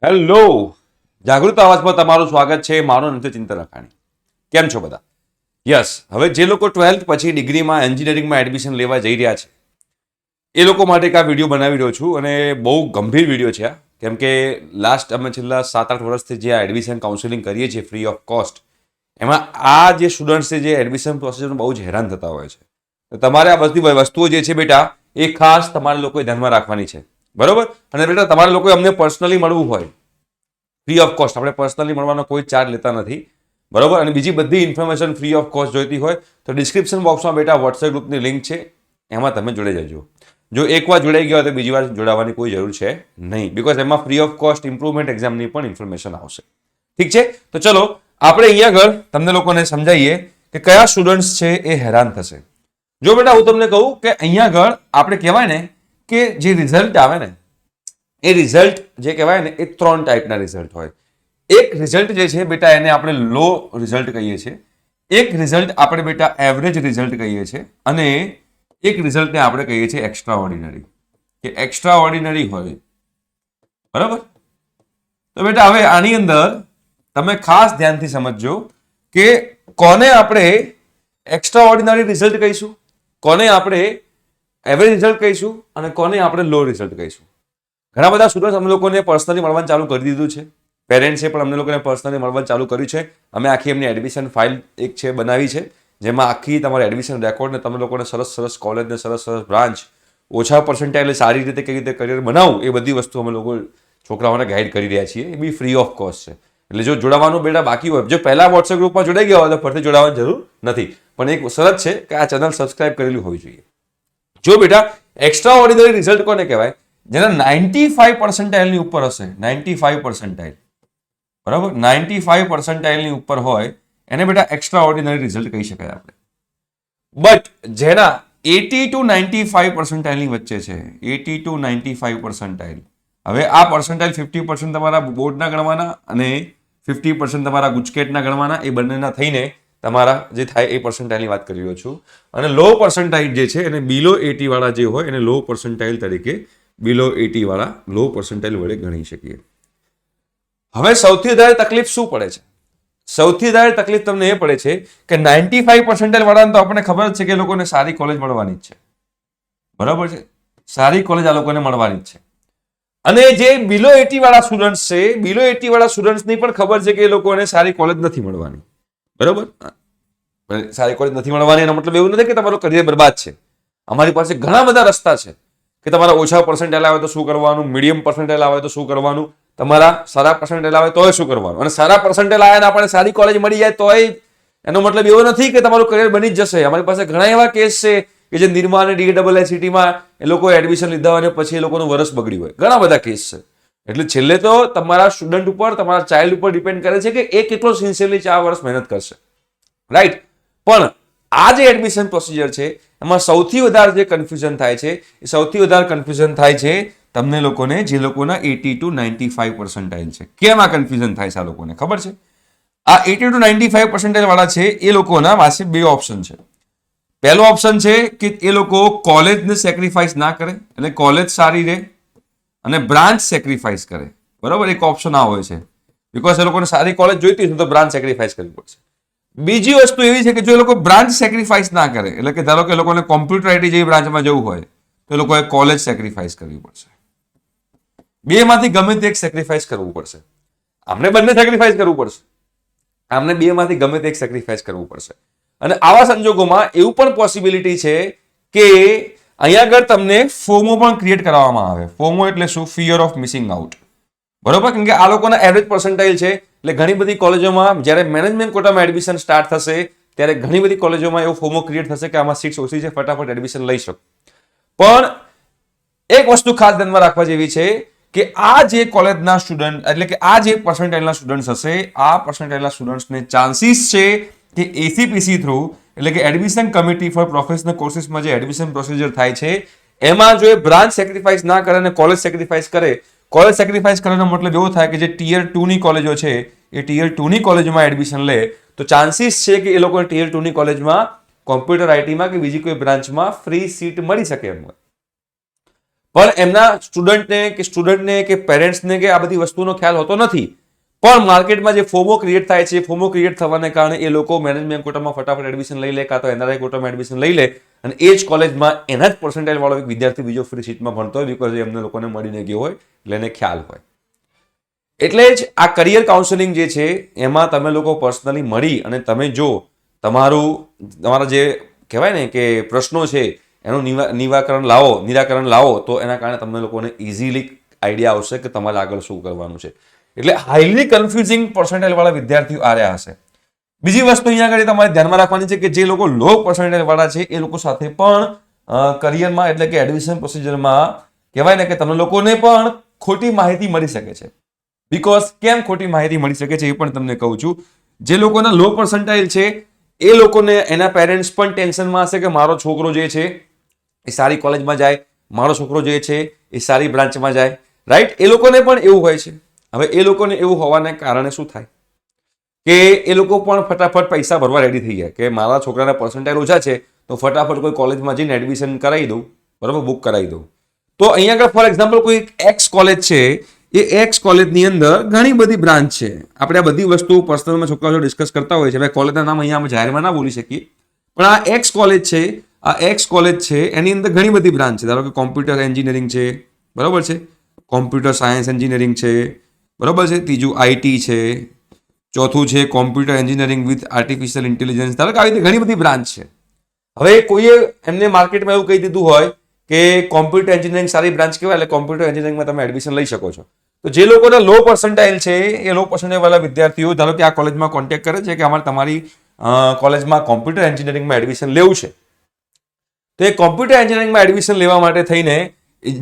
Hello, જાગૃત અવાજમાં તમારું સ્વાગત છે. મારું નામ છે ચિંતન અખાણી. કેમ છો બધા? યસ, હવે જે લોકો 12th પછી ડિગ્રીમાં એન્જિનિયરિંગમાં એડમિશન લેવા જઈ રહ્યા છે એ લોકો માટે એક આ વિડીયો બનાવી રહ્યો છું અને બહુ ગંભીર વિડીયો છે આ. કેમ કે અમે છેલ્લા 7-8 વર્ષથી જે આ એડમિશન કાઉન્સેલિંગ કરીએ છીએ ફ્રી ઓફ કોસ્ટ, એમાં આ જે સ્ટુડન્ટ્સ છે જે એડમિશન પ્રોસેસમાં બહુ જ હેરાન થતા હોય છે. તો તમારે આ બધી વસ્તુઓ જે છે બેટા એ ખાસ તમારે લોકોએ ધ્યાનમાં રાખવાની છે, બરોબર? અને બેટા તમારે લોકોએ અમને પર્સનલી મળવું હોય ફ્રી ઓફ કોસ્ટ, આપણે પર્સનલી મળવાનો કોઈ ચાર્જ લેતા નથી, બરોબર? અને બીજી બધી ઇન્ફોર્મેશન ફ્રી ઓફ કોસ્ટ જોઈતી હોય તો ડિસ્ક્રિપ્શન બોક્સમાં બેટા વોટ્સએપ ગ્રુપની લિંક છે, એમાં તમે જોડાઈ જજો. જો એકવાર જોડાઈ ગયા હોય તો બીજી વાર જોડાવાની કોઈ જરૂર છે નહીં, બીકોઝ એમાં ફ્રી ઓફ કોસ્ટ ઇમ્પ્રુવમેન્ટ એક્ઝામની પણ ઇન્ફોર્મેશન આવશે. ઠીક છે, તો ચલો આપણે અહીંયા આગળ તમને લોકોને સમજાવીએ કે કયા સ્ટુડન્ટ્સ છે એ હેરાન થશે. જો બેટા હું તમને કહું કે અહીંયા આગળ આપણે કહેવાય ને કે જે રિઝલ્ટ આવે ને એ રિઝલ્ટ જે કહેવાય ને એ 3 ટાઈપના રિઝલ્ટ હોય. એક રિઝલ્ટ જે છે બેટા એને આપણે લો રિઝલ્ટ કહીએ છીએ, એક રિઝલ્ટ આપણે બેટા એવરેજ રિઝલ્ટ કહીએ છીએ, અને એક રિઝલ્ટને આપણે કહીએ છીએ એક્સ્ટ્રા ઓર્ડિનરી, કે એક્સ્ટ્રા ઓર્ડિનરી હોય, બરાબર? તો બેટા હવે આની અંદર તમે ખાસ ધ્યાનથી સમજજો કે કોને આપણે એક્સ્ટ્રા ઓર્ડિનરી રિઝલ્ટ કહીશું, કોને આપણે એવરેજ રિઝલ્ટ કહીશું અને કોને આપણે લો રિઝલ્ટ કહીશું. ઘણા બધા સ્ટુડન્ટ્સ અમે લોકોને પર્સનલી મળવાનું ચાલુ કરી દીધું છે, પેરેન્ટ્સે પણ અમને લોકોને પર્સનલી મળવાનું ચાલુ કર્યું છે. અમે આખી એમની એડમિશન ફાઇલ એક છે બનાવી છે, જેમાં આખી તમારે એડમિશન રેકોર્ડ ને તમે લોકોને સરસ સરસ કોલેજ ને સરસ સરસ બ્રાન્ચ, ઓછા પર્સન્ટાઇલ સારી રીતે કેવી રીતે કરિયર બનાવવું એ બધી વસ્તુ અમે લોકો છોકરાઓને ગાઈડ કરી રહ્યા છીએ. એ બી ફ્રી ઓફ કોસ્ટ છે. એટલે જો જોડાવાનું બેટા બાકી હોય, જો પહેલા વોટ્સએપ ગ્રુપમાં જોડાઈ ગયા હોય તો ફરીથી જોડાવાની જરૂર નથી, પણ એક શરત છે કે આ ચેનલ સબસ્ક્રાઇબ કરેલી હોવી જોઈએ. જો બેટા એક્સ્ટ્રા ઓર્ડિનરી રિઝલ્ટ કોને કહેવાય? જેના 95 પર્સન્ટાઇલની ઉપર હશે, 95 પર્સન્ટાઇલ, બરાબર? 95 પર્સન્ટાઇલની ઉપર હોય એને બેટા એક્સ્ટ્રા ઓર્ડિનરી રિઝલ્ટ કહી શકાય આપણે. બટ જેના 80 to 95 પર્સન્ટાઇલની વચ્ચે છે, 80 to 95 પર્સન્ટાઇલ, હવે આ પર્સન્ટાઇલ 50% તમારા બોર્ડના ગણવાના અને 50% તમારા ગુજકેટના ગણવાના, એ બંનેના થઈને તમારા જે થાય એ પર્સન્ટાઇલની વાત કરી રહ્યો છું. અને લો પર્સન્ટાઇલ જે છે એને બિલો 80 વાળા જે હોય એને લો પર્સન્ટાઇલ તરીકે બિલો 80 વાળા લો પર્સન્ટાઇલ વડે ગણી શકીએ. હવે સૌથી વધારે તકલીફ શું પડે છે? સૌથી વધારે તકલીફ તમને એ પડે છે કે 95 પર્સન્ટાઇલ વાળાને તો આપણને ખબર જ છે કે એ લોકોને સારી કોલેજ મળવાની જ છે, બરાબર છે? સારી કોલેજ આ લોકોને મળવાની જ છે. અને જે બિલો 80 વાળા સ્ટુડન્ટ્સ છે, બિલો 80 વાળા સ્ટુડન્ટ્સની પણ ખબર છે કે એ લોકોને સારી કોલેજ નથી મળવાની, બરાબર? સારી કોલેજ નથી મળવાની એનો મતલબ એવું નથી કે તમારો કરિયર બરબાદ છે. અમારી પાસે ઘણા બધા રસ્તા છે કે તમારા ઓછા પર્સન્ટાઇલ આવે તો શું કરવાનું, મીડિયમ પર્સન્ટાઇલ આવે તો શું કરવાનું, તમારા સારા પર્સન્ટાઇલ આવે તોય શું કરવાનું, અને સારા પર્સન્ટાઇલ આવ્યા આપણને સારી કોલેજ મળી જાય તોય એનો મતલબ એવો નથી કે તમારું કરિયર બની જ જશે. અમારી પાસે ઘણા એવા કેસ છે કે જે નિરમા અને DAIITમાં એ લોકોએ એડમિશન લીધા હોય અને પછી એ લોકોનું વર્ષ બગડ્યું હોય. ઘણા બધા કેસ છે. એટલે છેલ્લે તો તમારા સ્ટુડન્ટ ઉપર, તમારા ચાઇલ્ડ ઉપર ડિપેન્ડ કરે છે કે એ કેટલો સિન્સિયરલી 4 વર્ષ મહેનત કરશે, રાઈટ? પણ આ જે એડમિશન પ્રોસિજર છે એમાં સૌથી વધારે જે કન્ફ્યુઝન થાય છે એ સૌથી વધારે કન્ફ્યુઝન થાય છે તમને લોકોને જે લોકોના 80 to 95 પર્સન્ટાઇલ છે. કેમ આ કન્ફ્યુઝન થાય છે? આ લોકોને ખબર છે આ 80 to 95 પર્સન્ટાઇલ વાળા છે એ લોકોના પાસે બે ઓપ્શન છે. પહેલો ઓપ્શન છે કે એ લોકો કોલેજને સેક્રિફાઈસ ના કરે, એટલે કોલેજ સારી રહે અને બ્રાન્ચ સેક્રિફાઈસ કરે, બરાબર? એક ઓપ્શન આ હોય છે, બીકોઝ એ લોકોને સારી કોલેજ જોઈતી હોય તો બ્રાન્ચ સેક્રિફાઈસ કરવી પડશે. બીજી વસ્તુ એવી છે કે જો એ લોકો બ્રાન્ચ સેક્રિફાઈસ ના કરે, એટલે કે ધારો કે એ લોકોને કોમ્પ્યુટર આઈટી જેવી બ્રાન્ચમાં જવું હોય તો એ લોકોએ કોલેજ સેક્રિફાઈસ કરવી પડશે. બેમાંથી ગમે તે એક સેક્રિફાઈસ કરવું પડશે. આમને બંને સેક્રિફાઈસ કરવું પડશે, આમને બેમાંથી ગમે તે એક સેક્રિફાઈસ કરવું પડશે. અને આવા સંજોગોમાં એવું પણ પોસિબિલિટી છે કે અહીંયા આગળ તમને ફોમો પણ ક્રિએટ કરવામાં આવે. ફોમો એટલે શું? ફિયર ઓફ મિસિંગ આઉટ, બરોબર? કેમ કે આ લોકોના એવરેજ પર્સન્ટાઇલ છે, એટલે ઘણી બધી કોલેજોમાં જ્યારે મેનેજમેન્ટ કોટામાં એડમિશન સ્ટાર્ટ થશે ત્યારે ઘણી બધી કોલેજોમાં એવો ફોમો ક્રિએટ થશે કે આમાં સીટ્સ ઓછી છે, ફટાફટ એડમિશન લઈ શકો. પણ એક વસ્તુ ખાસ ધ્યાનમાં રાખવા જેવી છે કે આ જે કોલેજના સ્ટુડન્ટ, એટલે કે આ જે પર્સન્ટાઇલના સ્ટુડન્ટ્સ હશે, આ પર્સન્ટાઇલના સ્ટુડન્ટ્સને ચાન્સીસ છે કે ACPC થ્રુ, એટલે કે એડમિશન કમિટી ફોર પ્રોફેશનલ કોર્સિસમાં જે એડમિશન પ્રોસિજર થાય છે એમાં જો એ બ્રાન્ચ સેક્રિફાઈસ ના કરે અને કોલેજ સેક્રિફાઈસ કરે, કોલેજ સેક્રિફાઈસ કરવાનો મતલબ એવો થાય કે જે ટિયર 2 ની કોલેજો છે એ ટિયર 2 ની કોલેજમાં એડમિશન લે તો ચાન્સીસ છે કે એ લોકોને ટિયર 2 ની કોલેજમાં કોમ્પ્યુટર આઈટીમાં કે બીજી કોઈ બ્રાન્ચમાં ફ્રી સીટ મળી શકે એમ. પણ એમના સ્ટુડન્ટને કે પેરેન્ટ્સને કે આ બધી વસ્તુનો ખ્યાલ હોતો નથી. પણ માર્કેટમાં જે ફોમો ક્રિએટ થાય છે, ફોમો ક્રિએટ થવાને કારણે એ લોકો મેનેજમેન્ટ કોટામાં ફટાફટ એડમિશન લઈ લે, કાં તો એનઆરઆઈ કોટામાં એડમિશન લઈ લે અને એ જ કોલેજમાં એના જ પર્સન્ટાઇલ વાળો એક વિદ્યાર્થી બીજો ફ્રી સીટમાં ભણતો હોય, બીકોઝ એમને લોકોને મળીને ગયો હોય એટલે એને ખ્યાલ હોય. એટલે જ આ કરિયર કાઉન્સેલિંગ જે છે એમાં તમે લોકો પર્સનલી મળી અને તમે જો તમારા જે કહેવાય ને કે પ્રશ્નો છે એનું નિરાકરણ લાવો તો એના કારણે તમને લોકોને ઇઝીલી આઈડિયા આવશે કે તમારે આગળ શું કરવાનું છે. એટલે હાઈલી કન્ફ્યુઝિંગ પર્સન્ટાઇલ વાળા વિદ્યાર્થીઓ આ રહ્યા હશે. બીજી વસ્તુ અહીંયા આગળ તમારે ધ્યાનમાં રાખવાની છે કે જે લોકો લો પર્સન્ટાઇલ વાળા છે એ લોકો સાથે પણ કરિયરમાં એટલે કે એડમિશન પ્રોસિજરમાં કહેવાય ને કે તમને લોકોને પણ ખોટી માહિતી મળી શકે છે. બીકોઝ કેમ ખોટી માહિતી મળી શકે છે એ પણ તમને કહું છું. જે લોકોના લો પર્સન્ટાઇલ છે એ લોકોને એના પેરેન્ટ્સ પણ ટેન્શનમાં હશે કે મારો છોકરો જે છે એ સારી કોલેજમાં જાય, મારો છોકરો જે છે એ સારી બ્રાન્ચમાં જાય, રાઈટ? એ લોકોને પણ એવું હોય છે. હવે એ લોકોને એવું હોવાને કારણે શું થાય કે એ લોકો પણ ફટાફટ પૈસા ભરવા રેડી થઈ ગયા કે મારા છોકરાના પર્સન્ટાઇલ ઓછા છે તો ફટાફટ કોઈ કોલેજમાં જઈને એડમિશન કરાવી દઉં, બરાબર, બુક કરાવી દઉં. તો અહીંયા આગળ ફોર એક્ઝામ્પલ કોઈ એક્સ કોલેજ છે, એ એક્સ કોલેજની અંદર ઘણી બધી બ્રાન્ચ છે. આપણે આ બધી વસ્તુ પર્સનલમાં છોકરાઓ ડિસ્કસ કરતા હોય છે. હવે કોલેજના નામ અહીંયા આપણે જાહેરમાં ના બોલી શકીએ, પણ આ એક્સ કોલેજ છે, આ એક્સ કોલેજ છે એની અંદર ઘણી બધી બ્રાન્ચ છે. ધારો કે કોમ્પ્યુટર એન્જિનિયરિંગ છે, બરાબર છે, કોમ્પ્યુટર સાયન્સ એન્જિનિયરિંગ છે, બરાબર છે, ત્રીજું આઈટી છે, ચોથું છે computer engineering with artificial intelligence. ધારો કે આવી રીતે ઘણી બધી બ્રાન્ચ છે. હવે કોઈએ એમને માર્કેટમાં એવું કહી દીધું હોય કે કોમ્પ્યુટર એન્જિનિયરિંગ સારી બ્રાન્ચ કહેવાય એટલે કોમ્પ્યુટર એન્જિનિયરિંગમાં તમે એડમિશન લઈ શકો છો. તો જે લોકોના લો પર્સન્ટાઇલ છે એ લો પર્સન્ટાઇલ વાળા વિદ્યાર્થીઓ ધારો કે આ કોલેજમાં કોન્ટેક્ટ કરે છે કે અમારે તમારી કોલેજમાં કોમ્પ્યુટર એન્જિનિયરિંગમાં એડમિશન લેવું છે, તો એ કોમ્પ્યુટર એન્જિનિયરિંગમાં એડમિશન લેવા માટે થઈને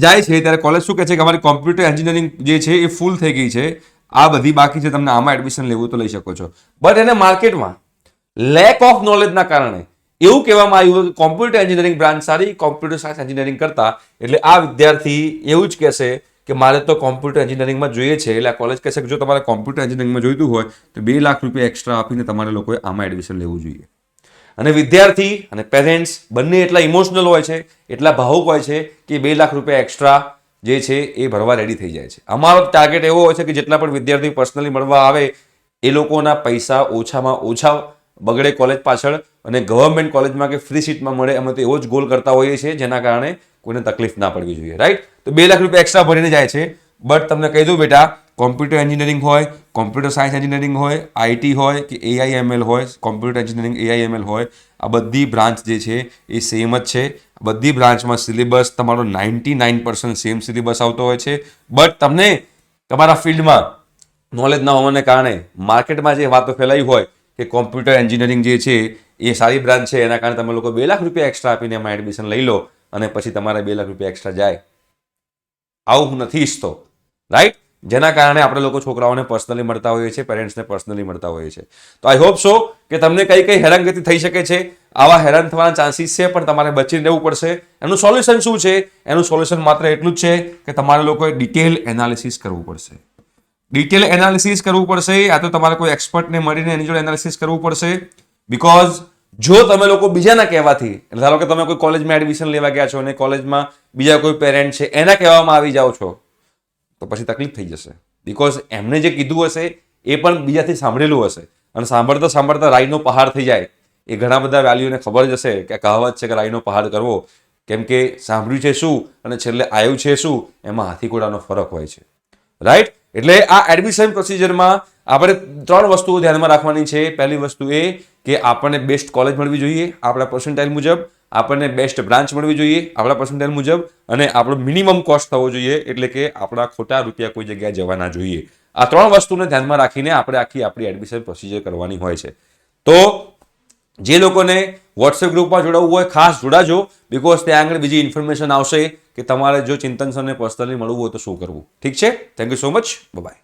જાય છે ત્યારે કોલેજ શું કહે છે કે અમારી કોમ્પ્યુટર એન્જિનિયરિંગ જે છે એ ફૂલ થઈ ગઈ છે, આ બધી બાકી છે, તમને આમાં એડમિશન લેવું તો લઈ શકો છો. બટ એને માર્કેટમાં લેક ઓફ નોલેજના કારણે એવું કહેવામાં આવ્યું કે કોમ્પ્યુટર એન્જિનિયરિંગ બ્રાન્ચ સારી કોમ્પ્યુટર સાયન્સ એન્જિનિયરિંગ કરતા, એટલે આ વિદ્યાર્થી એવું જ કહેશે કે મારે તો કોમ્પ્યુટર એન્જિનિયરિંગમાં જોઈએ છે. એટલે આ કોલેજ કહેશે કે જો તમારે કોમ્પ્યુટર એન્જિનિયરિંગમાં જોઈતું હોય તો 2 લાખ રૂપિયા એક્સ્ટ્રા આપીને તમારે લોકોએ આમાં એડમિશન લેવું જોઈએ. અને વિદ્યાર્થી અને પેરેન્ટ્સ બંને એટલા ઇમોશનલ હોય છે, એટલા ભાવુક હોય છે કે 2 લાખ રૂપિયા એક્સ્ટ્રા જે છે એ ભરવા રેડી થઈ જાય છે. અમારો ટાર્ગેટ એવો હોય છે કે જેટલા પણ વિદ્યાર્થી પર્સનલી મળવા આવે એ લોકોના પૈસા ઓછામાં ઓછા બગડે કોલેજ પાછળ અને ગવર્મેન્ટ કોલેજમાં કે ફ્રી સીટમાં મળે, અમે તો એવો જ ગોલ કરતા હોઈએ છીએ જેના કારણે કોઈને તકલીફ ના પડવી જોઈએ, રાઈટ? તો 2 લાખ રૂપિયા એક્સ્ટ્રા ભરીને જાય છે. બટ તમને કહી દઉં બેટા, કોમ્પ્યુટર એન્જિનિયરિંગ હોય, કોમ્પ્યુટર સાયન્સ એન્જિનિયરિંગ હોય, આઈટી હોય કે AIML હોય, કોમ્પ્યુટર એન્જિનિયરિંગ AIML હોય, આ બધી બ્રાન્ચ જે છે એ સેમ જ છે. બધી બ્રાન્ચમાં સિલેબસ તમારો 99% સેમ સિલેબસ આવતો હોય છે. બટ તમને તમારા ફિલ્ડમાં નોલેજ ના હોવાને કારણે માર્કેટમાં જે વાતો ફેલાઈ હોય કે કોમ્પ્યુટર એન્જિનિયરિંગ જે છે એ સારી બ્રાન્ચ છે, એના કારણે તમે લોકો 2 લાખ રૂપિયા એક્સ્ટ્રા આપીને એમાં એડમિશન લઈ લો અને પછી તમારા 2 લાખ રૂપિયા એક્સ્ટ્રા જાય. આવું હું નથી ઈચ્છતો, રાઈટ? જેના કારણે આપણે લોકો છોકરાઓને પર્સનલી મળતા હોઈએ છીએ, પેરેન્ટ્સને પર્સનલી મળતા હોઈએ છીએ. તો આઈ હોપ સો કે તમને કઈ હેરાનગતિ થઈ શકે છે, આવા હેરાન થવાના ચાન્સીસ છે, પણ તમારે બચીને રહેવું પડશે. એનું સોલ્યુશન શું છે? એનું સોલ્યુશન માત્ર એટલું જ છે કે તમારે લોકોએ ડિટેલ એનાલિસિસ કરવું પડશે. ડિટેલ એનાલિસિસ કરવું પડશે. આ તો તમારે કોઈ એક્સપર્ટને મળીને એની જોડે એનાલિસિસ કરવું પડશે. બીકોઝ જો તમે લોકો બીજાના કહેવાથી, ધારો કે તમે કોઈ કોલેજમાં એડમિશન લેવા ગયા છો અને કોલેજમાં બીજા કોઈ પેરેન્ટ છે એના કહેવામાં આવી જાઓ છો તો પછી તકલીફ થઈ જશે. બીકોઝ એમને જે કીધું હશે એ પણ બીજાથી સાંભળેલું હશે અને સાંભળતા સાંભળતા રાઈનો પહાડ થઈ જાય. એ ઘણા બધા વેલ્યુને ખબર જ હશે કે કહાવત છે કે રાઈનો પહાડ કરવો, કેમ કે સાંભળ્યું છે શું અને છેલ્લે આવ્યું છે શું, એમાં હાથીઘોડાનો ફરક હોય છે, રાઈટ? એટલે આ એડમિશન પ્રોસિજરમાં આપણે 3 વસ્તુઓ ધ્યાનમાં રાખવાની છે. પહેલી વસ્તુ એ કે આપણને બેસ્ટ કોલેજ મળવી જોઈએ આપણા પર્સન્ટાઇલ મુજબ, આપણને બેસ્ટ બ્રાન્ચ મળવી જોઈએ આપણા પર્સન્ટાઇલ મુજબ, અને આપણો મિનિમમ કોસ્ટ થવો જોઈએ, એટલે કે આપણા ખોટા રૂપિયા કોઈ જગ્યાએ જવા ના જોઈએ. આ 3 વસ્તુને ધ્યાનમાં રાખીને આપણે આપણી એડમિશન પ્રોસિજર કરવાની હોય છે. તો જે લોકોને વોટ્સએપ ગ્રુપમાં જોડાવવું હોય ખાસ જોડાજો, બીકોઝ ત્યાં આગળ બીજી ઇન્ફોર્મેશન આવશે કે તમારે જો ચિંતન સરને પર્સનલી મળવું હોય તો શું કરવું. ઠીક છે? Thank you so much. By.